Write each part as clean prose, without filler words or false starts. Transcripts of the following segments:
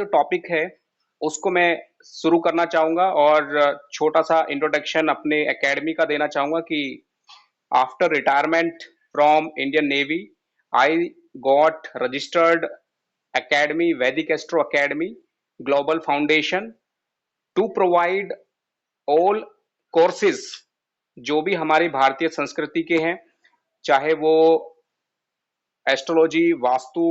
जो टॉपिक है उसको मैं शुरू करना चाहूँगा और छोटा-सा इंट्रोडक्शन अपने एकेडमी का देना चाहूँगा कि after retirement from Indian navy, I got registered academy Vedic astro academy global foundation to provide all courses जो भी हमारी भारतीय संस्कृति के हैं, चाहे वो astrology, vastu,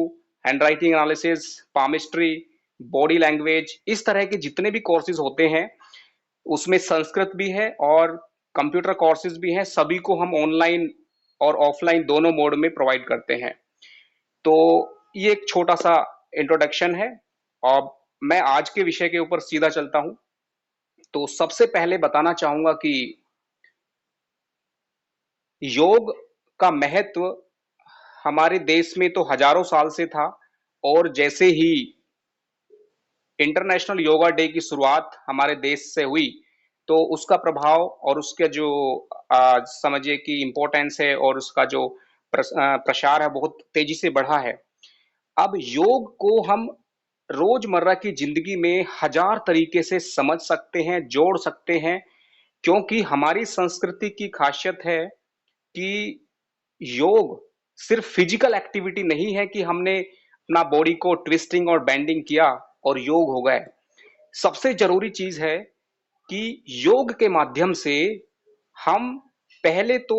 handwriting analysis, palmistry, body language, इस तरह के जितने भी कोर्सेज होते हैं उसमें संस्कृत भी है और कंप्यूटर कोर्सेज भी हैं। सभी को हम ऑनलाइन और ऑफलाइन दोनों मोड में प्रोवाइड करते हैं। तो ये एक छोटा सा इंट्रोडक्शन है और मैं आज के विषय के ऊपर सीधा चलता हूं। तो सबसे पहले बताना चाहूंगा कि योग का महत्व हमारे देश में तो हजारों साल से था और जैसे ही इंटरनेशनल योगा डे की शुरुआत हमारे देश से हुई तो उसका प्रभाव और उसके जो समझिए कि इम्पोर्टेंस है और उसका जो प्रसार है बहुत तेजी से बढ़ा है। अब योग को हम रोजमर्रा की जिंदगी में हजार तरीके से समझ सकते हैं, जोड़ सकते हैं, क्योंकि हमारी संस्कृति की खासियत है कि योग सिर्फ फिजिकल एक्टिविटी नहीं है कि हमने अपना बॉडी को ट्विस्टिंग और बेंडिंग किया और योग हो गए। सबसे जरूरी चीज है कि योग के माध्यम से हम पहले तो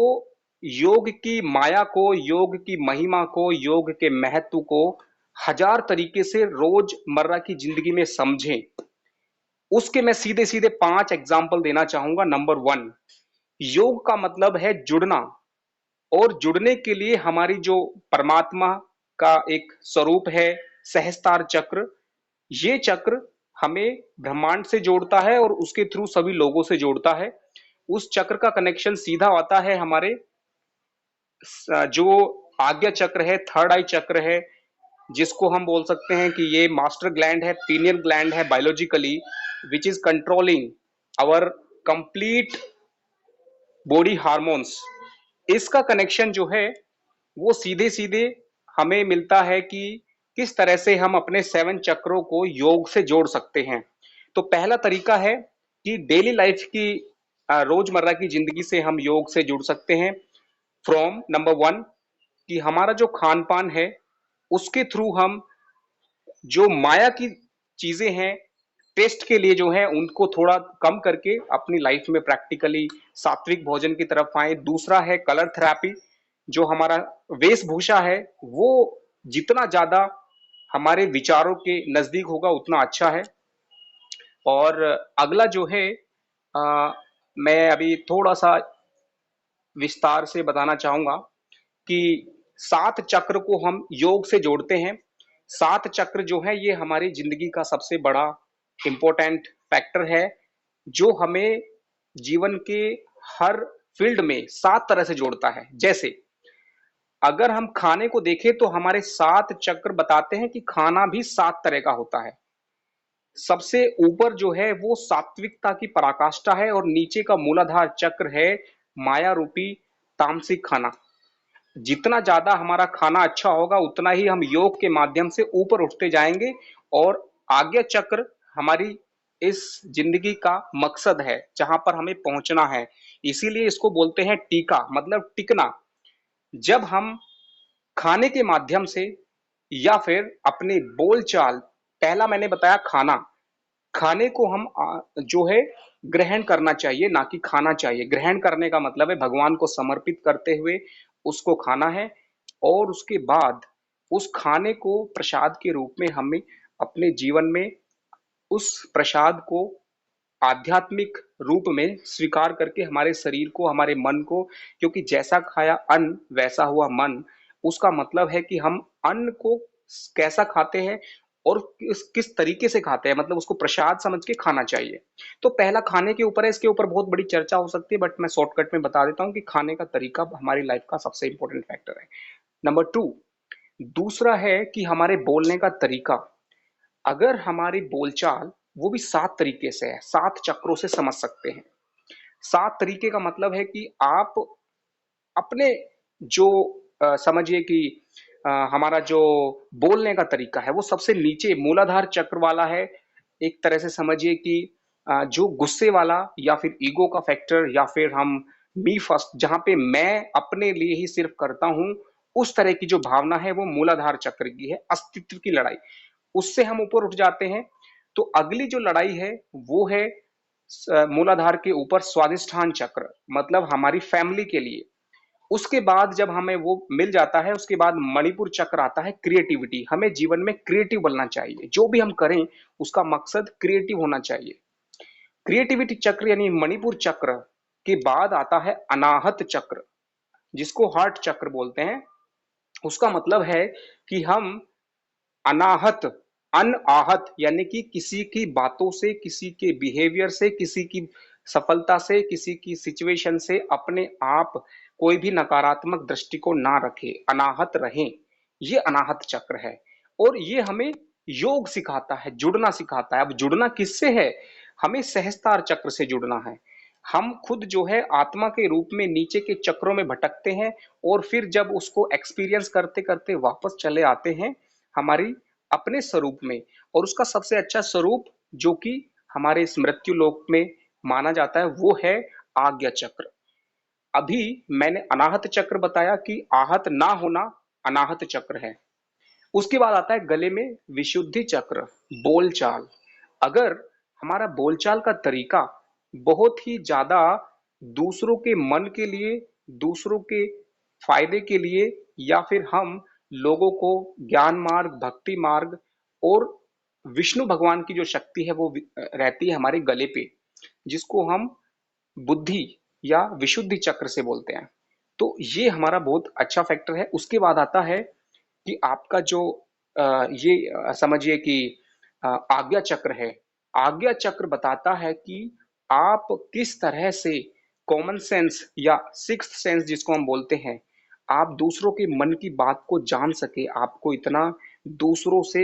योग की माया को, योग की महिमा को, योग के महत्व को हजार तरीके से रोजमर्रा की जिंदगी में समझें। उसके मैं सीधे सीधे 5 एग्जाम्पल देना चाहूंगा। नंबर 1, योग का मतलब है जुड़ना और जुड़ने के लिए हमारी जो परमात्मा का एक स्वरूप है सहस्त्रार चक्र, ये चक्र हमें ब्रह्मांड से जोड़ता है और उसके थ्रू सभी लोगों से जोड़ता है। उस चक्र का कनेक्शन सीधा आता है हमारे जो आज्ञा चक्र है, थर्ड आई चक्र है, जिसको हम बोल सकते हैं कि ये मास्टर ग्लैंड है, पीनियल ग्लैंड है biologically, which is controlling our complete body hormones. इसका कनेक्शन जो है वो सीधे सीधे हमें मिलता है कि किस तरह से हम अपने 7 चक्रों को योग से जोड़ सकते हैं। तो पहला तरीका है कि डेली लाइफ की रोजमर्रा की जिंदगी से हम योग से जुड़ सकते हैं। फ्रॉम नंबर 1 कि हमारा जो खान पान है उसके थ्रू हम जो माया की चीजें हैं टेस्ट के लिए जो है उनको थोड़ा कम करके अपनी लाइफ में प्रैक्टिकली सात्विक भोजन की तरफ आए। दूसरा है कलर थेरेपी, जो हमारा वेशभूषा है वो जितना ज्यादा हमारे विचारों के नजदीक होगा उतना अच्छा है। और अगला जो है मैं अभी थोड़ा सा विस्तार से बताना चाहूंगा कि 7 चक्र को हम योग से जोड़ते हैं। 7 चक्र जो है ये हमारी जिंदगी का सबसे बड़ा इंपॉर्टेंट फैक्टर है जो हमें जीवन के हर फील्ड में 7 तरह से जोड़ता है। जैसे अगर हम खाने को देखें तो हमारे 7 चक्र बताते हैं कि खाना भी 7 तरह का होता है। सबसे ऊपर जो है वो सात्विकता की पराकाष्ठा है और नीचे का मूलाधार चक्र है माया रूपी तामसिक खाना। जितना ज्यादा हमारा खाना अच्छा होगा उतना ही हम योग के माध्यम से ऊपर उठते जाएंगे और आज्ञा चक्र हमारी इस जिंदगी का मकसद है जहां पर हमें पहुंचना है। इसीलिए इसको बोलते हैं टीका, मतलब टिकना। जब हम खाने के माध्यम से या फिर अपने बोलचाल, पहला मैंने बताया खाना, खाने को हम जो है ग्रहण करना चाहिए ना कि खाना चाहिए। ग्रहण करने का मतलब है भगवान को समर्पित करते हुए उसको खाना है और उसके बाद उस खाने को प्रसाद के रूप में हमें अपने जीवन में उस प्रसाद को आध्यात्मिक रूप में स्वीकार करके हमारे शरीर को, हमारे मन को, क्योंकि जैसा खाया अन्न वैसा हुआ मन, उसका मतलब है कि हम अन्न को कैसा खाते हैं और किस तरीके से खाते हैं, मतलब उसको प्रसाद समझ के खाना चाहिए। तो पहला खाने के ऊपर है, इसके ऊपर बहुत बड़ी चर्चा हो सकती है बट मैं शॉर्टकट में बता देता हूँ कि खाने का तरीका हमारी लाइफ का सबसे इंपॉर्टेंट फैक्टर है। नंबर 2, दूसरा है कि हमारे बोलने का तरीका। अगर हमारी बोलचाल वो भी 7 तरीके से है, 7 चक्रों से समझ सकते हैं। 7 तरीके का मतलब है कि आप अपने जो समझिए कि हमारा जो बोलने का तरीका है वो सबसे नीचे मूलाधार चक्र वाला है। एक तरह से समझिए कि जो गुस्से वाला या फिर ईगो का फैक्टर या फिर हम मी फर्स्ट, जहां पे मैं अपने लिए ही सिर्फ करता हूं, उस तरह की जो भावना है वो मूलाधार चक्र की है, अस्तित्व की लड़ाई। उससे हम ऊपर उठ जाते हैं तो अगली जो लड़ाई है वो है मूलाधार के ऊपर स्वादिष्ठान चक्र, मतलब हमारी फैमिली के लिए। उसके बाद जब हमें वो मिल जाता है उसके बाद मणिपुर चक्र आता है, क्रिएटिविटी। हमें जीवन में क्रिएटिव बनना चाहिए, जो भी हम करें उसका मकसद क्रिएटिव होना चाहिए। क्रिएटिविटी चक्र यानी मणिपुर चक्र के बाद आता है अनाहत चक्र, जिसको हार्ट चक्र बोलते हैं। उसका मतलब है कि हम अनाहत, अनआहत यानी कि किसी की बातों से, किसी के बिहेवियर से, किसी की सफलता से, किसी की सिचुएशन से अपने आप कोई भी नकारात्मक दृष्टिकोण ना रखें, अनाहत रहें। ये अनाहत चक्र है और ये हमें योग सिखाता है, जुड़ना सिखाता है। अब जुड़ना किससे है? हमें सहस्त्रार चक्र से जुड़ना है। हम खुद जो है आत्मा के रूप में नीचे के चक्रों में भटकते हैं और फिर जब उसको एक्सपीरियंस करते करते वापस चले आते हैं हमारी अपने स्वरूप में। और उसका सबसे अच्छा स्वरूप जो कि हमारे इस मृत्यु लोक में माना जाता है वो है आज्ञा चक्र। अभी मैंने अनाहत चक्र बताया कि आहत ना होना अनाहत चक्र है। उसके बाद आता है गले में विशुद्धि चक्र, बोलचाल। अगर हमारा बोलचाल का तरीका बहुत ही ज्यादा दूसरों के मन के लिए, दूसरों के फायदे के लिए, या फिर हम लोगों को ज्ञान मार्ग, भक्ति मार्ग और विष्णु भगवान की जो शक्ति है वो रहती है हमारे गले पे, जिसको हम बुद्धि या विशुद्धि चक्र से बोलते हैं। तो ये हमारा बहुत अच्छा फैक्टर है। उसके बाद आता है कि आपका जो ये समझिए कि आज्ञा चक्र है। आज्ञा चक्र बताता है कि आप किस तरह से कॉमन सेंस या सिक्स्थ सेंस जिसको हम बोलते हैं, आप दूसरों के मन की बात को जान सके। आपको इतना दूसरों से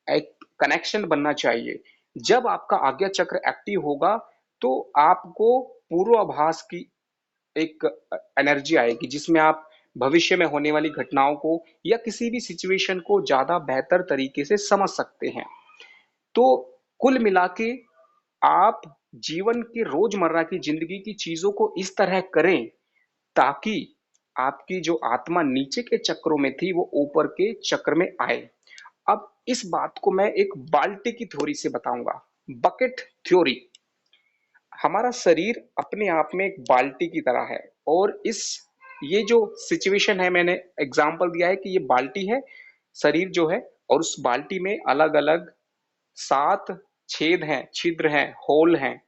एक कनेक्शन बनना चाहिए। जब आपका आज्ञा चक्र एक्टिव होगा तो आपको पूर्वाभास की एक एनर्जी आएगी, जिसमें आप भविष्य में होने वाली घटनाओं को या किसी भी सिचुएशन को ज्यादा बेहतर तरीके से समझ सकते हैं। तो कुल मिला के आप जीवन के रोजमर्रा की जिंदगी की चीजों को इस तरह करें ताकि आपकी जो आत्मा नीचे के चक्रों में थी वो ऊपर के चक्र में आए। अब इस बात को मैं एक बाल्टी की थ्योरी से बताऊंगा, बकेट थ्योरी। हमारा शरीर अपने आप में एक बाल्टी की तरह है और इस ये जो सिचुएशन है, मैंने एग्जांपल दिया है कि ये बाल्टी है, शरीर जो है, और उस बाल्टी में अलग अलग 7 छेद हैं, छिद्र हैं, होल हैं।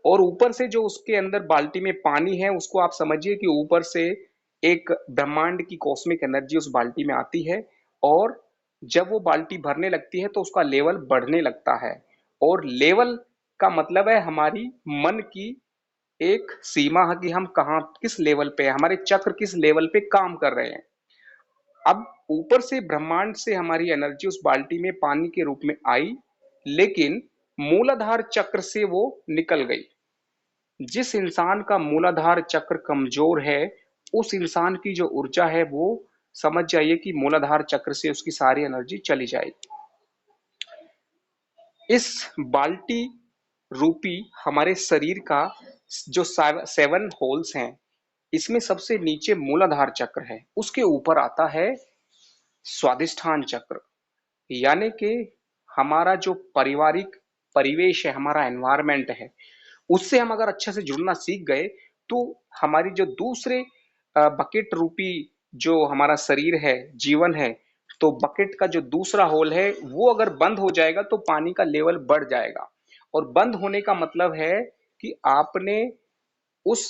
और ऊपर से जो उसके अंदर बाल्टी में पानी है उसको आप समझिए कि ऊपर से एक ब्रह्मांड की कॉस्मिक एनर्जी उस बाल्टी में आती है। और जब वो बाल्टी भरने लगती है तो उसका लेवल बढ़ने लगता है। और लेवल का मतलब है हमारी मन की एक सीमा है कि हम कहाँ किस लेवल पे है, हमारे चक्र किस लेवल पे काम कर रहे हैं। अब ऊपर से ब्रह्मांड से हमारी एनर्जी उस बाल्टी में पानी के रूप में आई, लेकिन मूलाधार चक्र से वो निकल गई। जिस इंसान का मूलाधार चक्र कमजोर है उस इंसान की जो ऊर्जा है वो समझ जाइए कि मूलाधार चक्र से उसकी सारी एनर्जी चली जाएगी। इस बाल्टी रूपी हमारे शरीर का जो 7 होल्स हैं, इसमें सबसे नीचे मूलाधार चक्र है, उसके ऊपर आता है स्वादिष्ठान चक्र। यानी कि हमारा जो पारिवारिक परिवेश है, हमारा एनवायरमेंट है, उससे हम अगर अच्छे से जुड़ना सीख गए तो हमारी जो दूसरे बकेट रूपी जो हमारा शरीर है, जीवन है, तो बकेट का जो दूसरा होल है वो अगर बंद हो जाएगा तो पानी का लेवल बढ़ जाएगा। और बंद होने का मतलब है कि आपने उस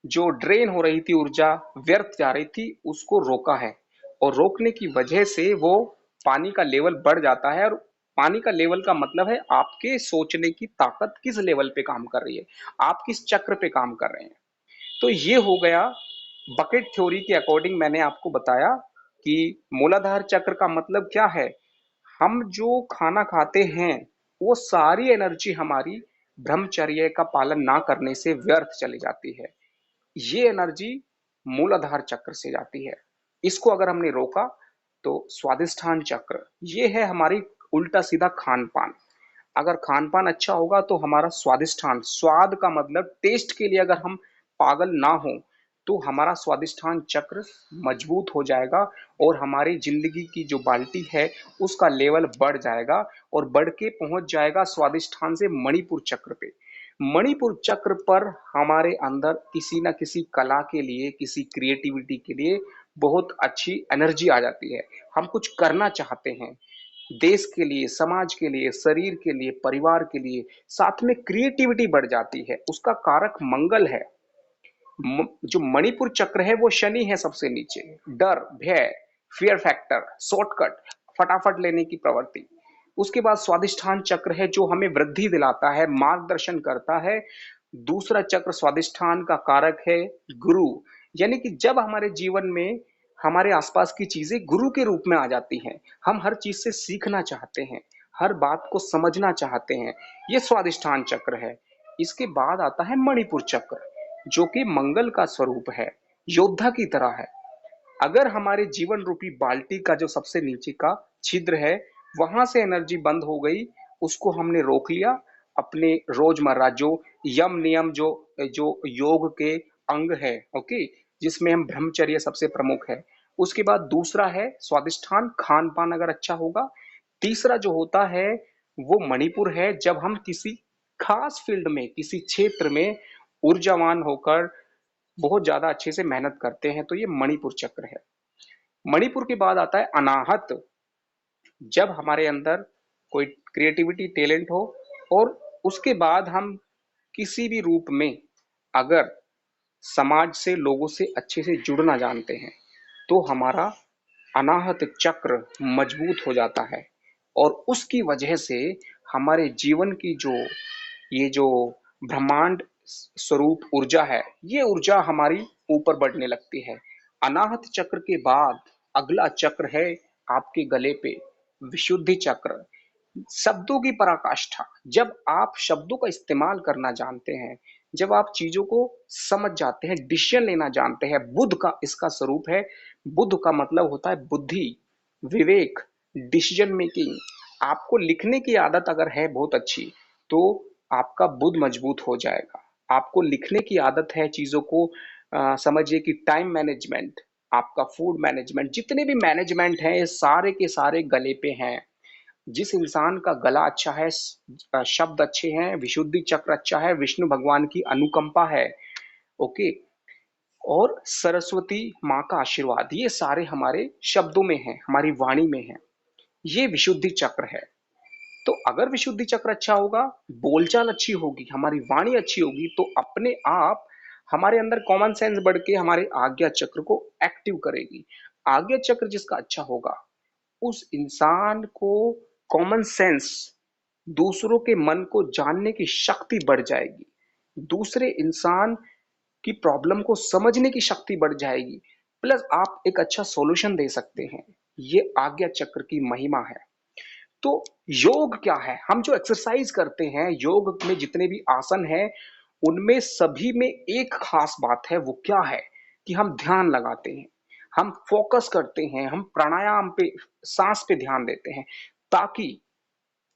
जो ड्रेन हो रही थी ऊर्जा, व्यर्थ जा रही थी, उसको रोका है। और रोकने की वजह से वो पानी का लेवल बढ़ जाता है। और पानी का लेवल का मतलब है आपके सोचने की ताकत किस लेवल पे काम कर रही है, आप किस चक्र पे काम कर रहे हैं। तो ये हो गया बकेट थ्योरी के अकॉर्डिंग, मैंने आपको बताया कि मूलाधार चक्र का मतलब क्या है। हम जो खाना खाते हैं वो सारी एनर्जी हमारी ब्रह्मचर्य का पालन ना करने से व्यर्थ चली जाती है। ये एनर्जी मूलाधार चक्र से जाती है। इसको अगर हमने रोका तो स्वादिष्ठान चक्र ये है हमारी उल्टा सीधा खान पान। अगर खान पान अच्छा होगा तो हमारा स्वादिष्ठान, स्वाद का मतलब टेस्ट के लिए अगर हम पागल ना हो तो हमारा स्वादिष्ठान चक्र मजबूत हो जाएगा और हमारी जिंदगी की जो बाल्टी है उसका लेवल बढ़ जाएगा और बढ़ के पहुंच जाएगा स्वादिष्ठान से मणिपुर चक्र पे। मणिपुर चक्र पर हमारे अंदर किसी ना किसी कला के लिए, किसी क्रिएटिविटी के लिए बहुत अच्छी एनर्जी आ जाती है। हम कुछ करना चाहते हैं देश के लिए, समाज के लिए, शरीर के लिए, परिवार के लिए, साथ में क्रिएटिविटी बढ़ जाती है। उसका कारक मंगल है। जो मणिपुर चक्र है वो शनि है सबसे नीचे। डर, भय, फियर फैक्टर, शॉर्टकट, फटाफट लेने की प्रवृत्ति। उसके बाद स्वादिष्ठान चक्र है जो हमें वृद्धि दिलाता है, मार्गदर्शन करता है। दूसरा चक्र स्वादिष्ठान का कारक है गुरु, यानी कि जब हमारे जीवन में हमारे आसपास की चीजें गुरु के रूप में आ जाती हैं, हम हर चीज से सीखना चाहते हैं, हर बात को समझना चाहते हैं, ये स्वादिष्ठान चक्र है। इसके बाद आता है मणिपुर चक्र जो कि मंगल का स्वरूप है, योद्धा की तरह है। अगर हमारे जीवन रूपी बाल्टी का जो सबसे नीचे का छिद्र है वहां से एनर्जी बंद हो गई, उसको हमने रोक लिया। अपने रोजमर्रा जो यम नियम, जो जो योग के अंग है, ओके, जिसमें हम ब्रह्मचर्य सबसे प्रमुख है। उसके बाद दूसरा है स्वादिष्ठान, खान पान अगर अच्छा होगा। तीसरा जो होता है वो मणिपुर है, जब हम किसी खास फील्ड में, किसी क्षेत्र में ऊर्जावान होकर बहुत ज्यादा अच्छे से मेहनत करते हैं, तो ये मणिपुर चक्र है। मणिपुर के बाद आता है अनाहत, जब हमारे अंदर कोई क्रिएटिविटी, टैलेंट हो और उसके बाद हम किसी भी रूप में अगर समाज से, लोगों से अच्छे से जुड़ना जानते हैं तो हमारा अनाहत चक्र मजबूत हो जाता है और उसकी वजह से हमारे जीवन की जो ये जो ब्रह्मांड स्वरूप ऊर्जा है, ये ऊर्जा हमारी ऊपर बढ़ने लगती है। अनाहत चक्र के बाद अगला चक्र है आपके गले पे विशुद्धि चक्र, शब्दों की पराकाष्ठा। जब आप शब्दों का इस्तेमाल करना जानते हैं, जब आप चीजों को समझ जाते हैं, डिसीजन लेना जानते हैं, बुद्ध का इसका स्वरूप है। बुद्ध का मतलब होता है बुद्धि, विवेक, डिसीजन मेकिंग। आपको लिखने की आदत अगर है बहुत अच्छी तो आपका बुद्ध मजबूत हो जाएगा। आपको लिखने की आदत है चीजों को समझिए कि टाइम मैनेजमेंट, आपका फूड मैनेजमेंट, जितने भी मैनेजमेंट हैं ये सारे के सारे गले पे हैं। जिस इंसान का गला अच्छा है, शब्द अच्छे हैं, विशुद्धि चक्र अच्छा है, विष्णु भगवान की अनुकंपा है, ओके, और सरस्वती माँ का आशीर्वाद, ये सारे हमारे शब्दों में है, हमारी वाणी में है, ये विशुद्धि चक्र है। तो अगर विशुद्धि चक्र अच्छा होगा, बोलचाल अच्छी होगी, हमारी वाणी अच्छी होगी, तो अपने आप हमारे अंदर कॉमन सेंस बढ़ के हमारे आज्ञा चक्र को एक्टिव करेगी। आज्ञा चक्र जिसका अच्छा होगा उस इंसान को कॉमन सेंस, दूसरों के मन को जानने की शक्ति बढ़ जाएगी, दूसरे इंसान की प्रॉब्लम को समझने की शक्ति बढ़ जाएगी, प्लस आप एक अच्छा सॉल्यूशन दे सकते हैं। ये आज्ञा चक्र की महिमा है। तो योग क्या है? हम जो एक्सरसाइज करते हैं, योग में जितने भी आसन हैं, उनमें सभी में एक खास बात है, वो क्या है कि हम ध्यान लगाते हैं, हम फोकस करते हैं, हम प्राणायाम पे, सांस पे ध्यान देते हैं, ताकि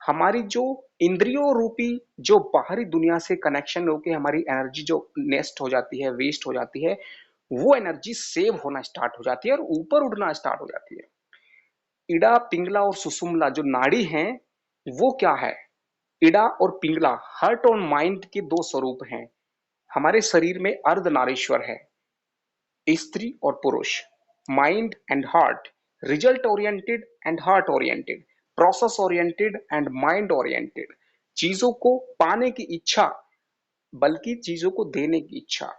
हमारी जो इंद्रियों रूपी जो बाहरी दुनिया से कनेक्शन होके हमारी एनर्जी जो नेस्ट हो जाती है, वेस्ट हो जाती है, वो एनर्जी सेव होना स्टार्ट हो जाती है और ऊपर उड़ना स्टार्ट हो जाती है। इड़ा, पिंगला और सुषुम्ना जो नाड़ी हैं, वो क्या है? इड़ा और पिंगला हार्ट और माइंड के दो स्वरूप हैं। हमारे शरीर में अर्धनारीश्वर है, स्त्री और पुरुष, mind and heart, result oriented and heart oriented, process oriented and mind oriented. चीजों को पाने की इच्छा बल्कि चीजों को देने की इच्छा।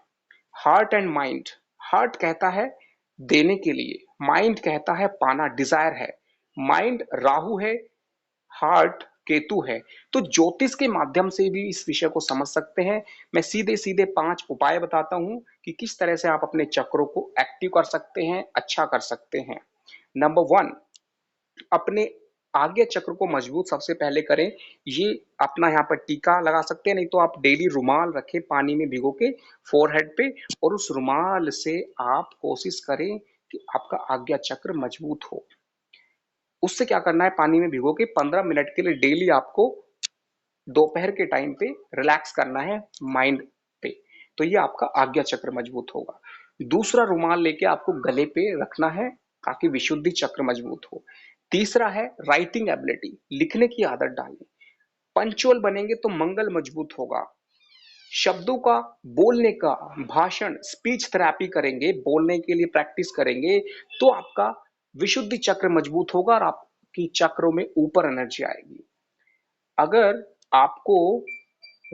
हार्ट एंड माइंड, हार्ट कहता है देने के लिए, माइंड कहता है पाना, डिजायर है। माइंड राहु है, हार्ट केतु है। तो ज्योतिष के माध्यम से भी इस विषय को समझ सकते हैं। मैं सीधे सीधे 5 उपाय बताता हूं कि किस तरह से आप अपने चक्रों को एक्टिव कर सकते हैं, अच्छा कर सकते हैं। नंबर 1, अपने आज्ञा चक्र को मजबूत सबसे पहले करें। ये अपना यहाँ पर टीका लगा सकते हैं, नहीं तो आप डेली रुमाल रखें पानी में भिगो के फोरहेड पे, और उस रुमाल से आप कोशिश करें कि आपका आज्ञा चक्र मजबूत हो। उससे क्या करना है, पानी में भिगो के 15 मिनट के लिए डेली आपको दोपहर के टाइम पे रिलैक्स करना है माइंड पे। तो ये आपका आज्ञा चक्र मजबूत होगा। दूसरा, रुमाल लेके आपको गले पे रखना है ताकि विशुद्धि चक्र मजबूत हो। तीसरा है राइटिंग एबिलिटी, लिखने की आदत डालें। पंचुअल बनेंगे तो मंगल मजबूत होगा। शब्दों का, बोलने का, भाषण, स्पीच थेरेपी करेंगे, बोलने के लिए प्रैक्टिस करेंगे तो आपका विशुद्धि चक्र मजबूत होगा और आपकी चक्रों में ऊपर एनर्जी आएगी। अगर आपको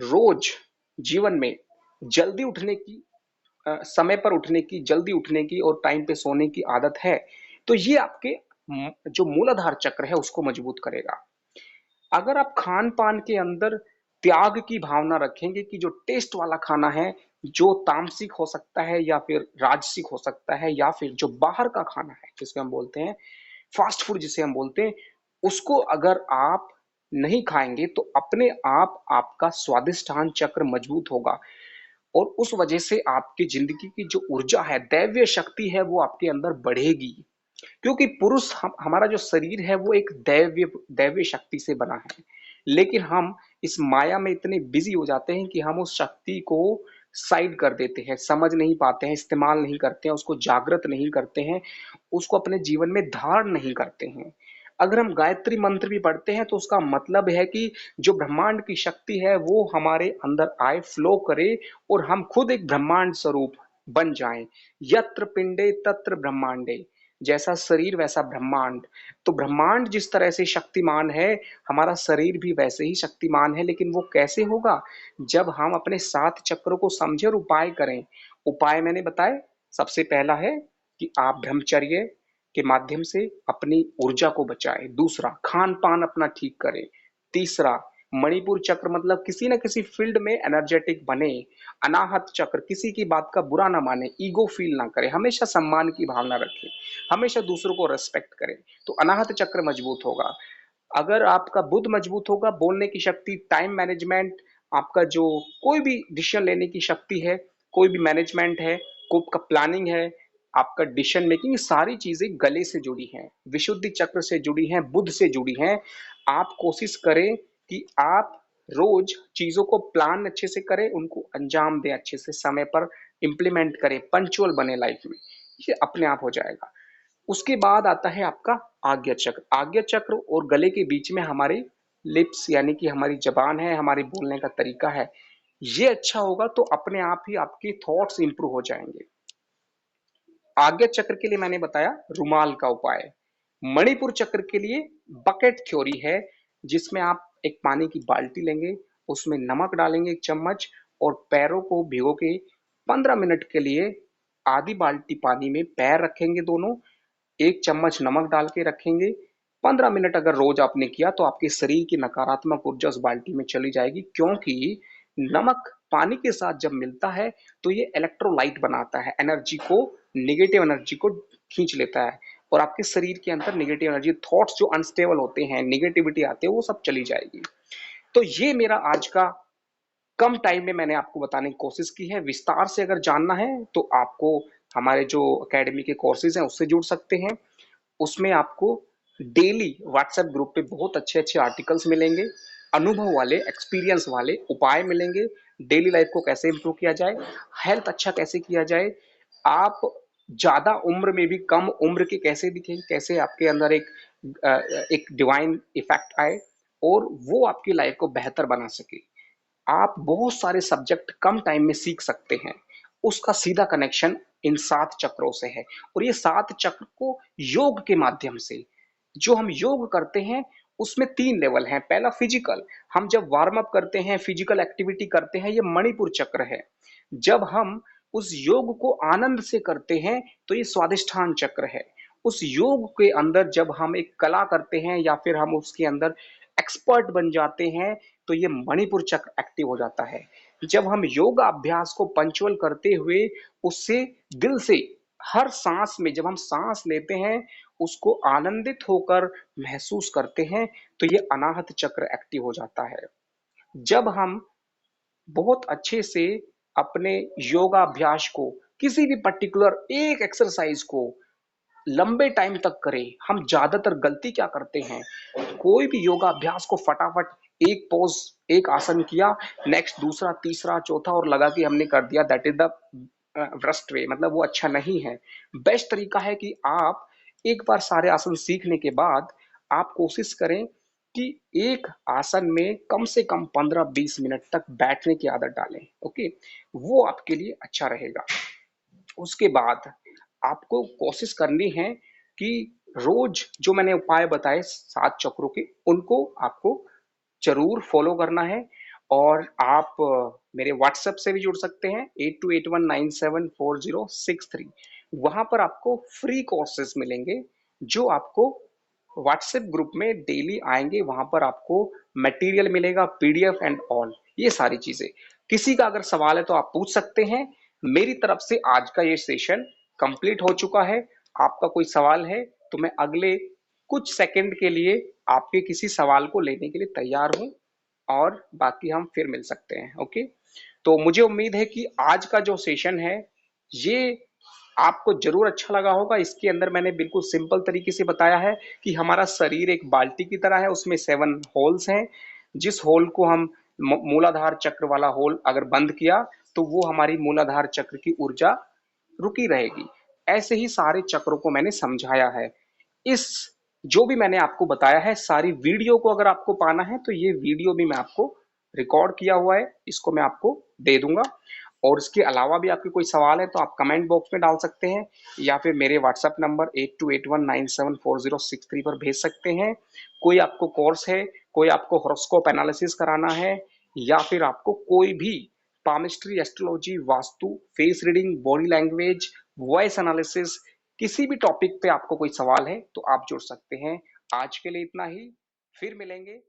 रोज जीवन में जल्दी उठने की, समय पर उठने की, जल्दी उठने की और टाइम पे सोने की आदत है, तो ये आपके जो मूलाधार चक्र है उसको मजबूत करेगा। अगर आप खान पान के अंदर त्याग की भावना रखेंगे कि जो टेस्ट वाला खाना है, जो तामसिक हो सकता है या फिर राजसिक हो सकता है, या फिर जो बाहर का खाना है जिसको हम बोलते हैं फास्ट फूड जिसे हम बोलते हैं, उसको अगर आप नहीं खाएंगे तो अपने आप आपका स्वादिष्टान चक्र मजबूत होगा और उस वजह से आपकी जिंदगी की जो ऊर्जा है, दैवीय शक्ति है, वो आपके अंदर बढ़ेगी। क्योंकि पुरुष, हमारा जो शरीर है वो एक दैवीय दैवीय शक्ति से बना है, लेकिन हम इस माया में इतने बिजी हो जाते हैं कि हम उस शक्ति को साइड कर देते हैं, समझ नहीं पाते हैं, इस्तेमाल नहीं करते हैं, उसको जागृत नहीं करते हैं, उसको अपने जीवन में धारण नहीं करते हैं। अगर हम गायत्री मंत्र भी पढ़ते हैं तो उसका मतलब है कि जो ब्रह्मांड की शक्ति है वो हमारे अंदर आए, फ्लो करे और हम खुद एक ब्रह्मांड स्वरूप बन जाएं। यत्र पिंडे तत्र ब्रह्मांडे, जैसा शरीर वैसा ब्रह्मांड। तो ब्रह्मांड जिस तरह से शक्तिमान है, हमारा शरीर भी वैसे ही शक्तिमान है, लेकिन वो कैसे होगा, जब हम अपने 7 चक्रों को समझे और उपाय करें। उपाय मैंने बताए, सबसे पहला है कि आप ब्रह्मचर्य के माध्यम से अपनी ऊर्जा को बचाएं। दूसरा, खान पान अपना ठीक करें। तीसरा, मणिपुर चक्र मतलब किसी न किसी फील्ड में एनर्जेटिक बने। अनाहत चक्र, किसी की बात का बुरा ना माने, ईगो फील ना करे, हमेशा सम्मान की भावना रखें, हमेशा दूसरों को रेस्पेक्ट करें, तो अनाहत चक्र मजबूत होगा। अगर आपका बुद्ध मजबूत होगा, बोलने की शक्ति, टाइम मैनेजमेंट, आपका जो कोई भी डिसीजन लेने की शक्ति है, कोई भी मैनेजमेंट है, कोई का प्लानिंग है, आपका डिसीजन मेकिंग, सारी चीजें गले से जुड़ी हैं, विशुद्धि चक्र से जुड़ी हैं, बुद्ध से जुड़ी हैं। आप कोशिश करें कि आप रोज चीजों को प्लान अच्छे से करें, उनको अंजाम दें अच्छे से, समय पर इंप्लीमेंट करें, पंचुअल बने लाइफ में, ये अपने आप हो जाएगा। उसके बाद आता है आपका आज्ञा चक्र। आज्ञा चक्र और गले के बीच में हमारे लिप्स यानी कि हमारी जबान है, हमारे बोलने का तरीका है, ये अच्छा होगा तो अपने आप ही आपके थॉट्स इंप्रूव हो जाएंगे। आज्ञा चक्र के लिए मैंने बताया रुमाल का उपाय। मणिपुर चक्र के लिए बकेट थ्योरी है, जिसमें आप एक पानी की बाल्टी लेंगे, उसमें नमक डालेंगे 1 चम्मच और पैरों को भिगो के 15 मिनट के लिए आधी बाल्टी पानी में पैर रखेंगे दोनों, 1 चम्मच नमक डाल के रखेंगे। 15 मिनट अगर रोज आपने किया तो आपके शरीर की नकारात्मक ऊर्जा उस बाल्टी में चली जाएगी, क्योंकि नमक पानी के साथ जब मिलता है तो ये इलेक्ट्रोलाइट बनाता है, एनर्जी को, नेगेटिव एनर्जी को खींच लेता है और आपके शरीर के अंदर नेगेटिव एनर्जी, थॉट्स जो अनस्टेबल होते हैं, नेगेटिविटी आते हैं, वो सब चली जाएगी। तो ये मेरा आज का कम टाइम में मैंने आपको बताने की कोशिश की है। विस्तार से अगर जानना है तो आपको हमारे जो एकेडमी के कोर्सेज हैं उससे जुड़ सकते हैं। उसमें आपको डेली व्हाट्सएप ग्रुप पे बहुत अच्छे अच्छे आर्टिकल्स मिलेंगे, अनुभव वाले, एक्सपीरियंस वाले उपाय मिलेंगे, डेली लाइफ को कैसे इंप्रूव किया जाए, हेल्थ अच्छा कैसे किया जाए, आप ज्यादा उम्र में भी कम उम्र के कैसे दिखें, कैसे आपके अंदर एक डिवाइन इफेक्ट आए और वो आपकी लाइफ को बेहतर बना सके। आप बहुत सारे सब्जेक्ट कम टाइम में सीख सकते हैं, उसका सीधा कनेक्शन इन 7 चक्रों से है। और ये 7 चक्र को योग के माध्यम से, जो हम योग करते हैं उसमें 3 लेवल हैं। पहला फिजिकल, हम जब वार्म अप करते हैं, फिजिकल एक्टिविटी करते हैं, ये मणिपुर चक्र है। जब हम उस योग को आनंद से करते हैं तो ये स्वादिष्ठान चक्र है। उस योग के अंदर जब हम एक कला करते हैं या फिर हम उसके अंदर एक्सपर्ट बन जाते हैं तो ये मणिपुर चक्र एक्टिव हो जाता है। जब हम योगा अभ्यास को पंचुअल करते हुए उससे दिल से हर सांस में जब हम सांस लेते हैं उसको आनंदित होकर महसूस करते हैं तो ये अनाहत चक्र एक्टिव हो जाता है। जब हम बहुत अच्छे से अपने योगा अभ्यास को, किसी भी पर्टिकुलर एक एक्सरसाइज को लंबे टाइम तक करें। हम ज़्यादातर गलती क्या करते हैं, कोई भी योगा अभ्यास को फटाफट एक पोज़, एक आसन किया, नेक्स्ट दूसरा, तीसरा, चौथा और लगा कि हमने कर दिया, that is the worst way, मतलब वो अच्छा नहीं है। बेस्ट तरीका है कि आप एक बार सारे आसन सीखने के बाद आप कोशिश करें कि एक आसन में कम से कम 15-20 मिनट तक बैठने की आदत डालें, ओके? वो आपके लिए अच्छा रहेगा। उसके बाद आपको कोशिश करनी है कि रोज जो मैंने उपाय बताए 7 चक्रों के, उनको आपको ज़रूर फॉलो करना है। और आप मेरे व्हाट्सएप से भी जुड़ सकते हैं 8281974063। वहाँ पर आपको फ्री कोर्सेज़ मिलेंगे जो आपको व्हाट्सएप ग्रुप में डेली आएँगे, वहाँ पर आपको मटेरियल मिलेगा, पीडीएफ एंड ऑल, ये सारी चीज़ें। किसी का अगर सवाल है तो आप पूछ सकते हैं। मेरी तरफ से आज का ये सेशन कंप्लीट हो चुका है। आपका कोई सवाल है तो मैं अगले कुछ सेकंड के लिए आपके किसी सवाल को लेने के लिए तैयार हूँ, और बाकी हम फिर मिल सकते हैं, ओके? तो मुझे उम्मीद है कि आज का जो सेशन है ये आपको जरूर अच्छा लगा होगा। इसके अंदर मैंने बिल्कुल सिंपल तरीके से बताया है कि हमारा शरीर एक बाल्टी की तरह है, उसमें 7 होल्स हैं। जिस होल को हम मूलाधार चक्र वाला होल अगर बंद किया तो वो हमारी मूलाधार चक्र की ऊर्जा रुकी रहेगी। ऐसे ही सारे चक्रों को मैंने समझाया है। इस जो भी मैंने आपको बताया है, सारी वीडियो को अगर आपको पाना है तो ये वीडियो भी मैं आपको रिकॉर्ड किया हुआ है, इसको मैं आपको दे दूंगा। और इसके अलावा भी आपके कोई सवाल है तो आप कमेंट बॉक्स में डाल सकते हैं, या फिर मेरे व्हाट्सएप नंबर 8281974063 पर भेज सकते हैं। कोई आपको कोर्स है, कोई आपको हॉरोस्कोप एनालिसिस कराना है, या फिर आपको कोई भी palmistry, astrology, vastu, face reading, body language, voice analysis, किसी भी टॉपिक पे आपको कोई सवाल है तो आप जुड़ सकते हैं। आज के लिए इतना ही, फिर मिलेंगे।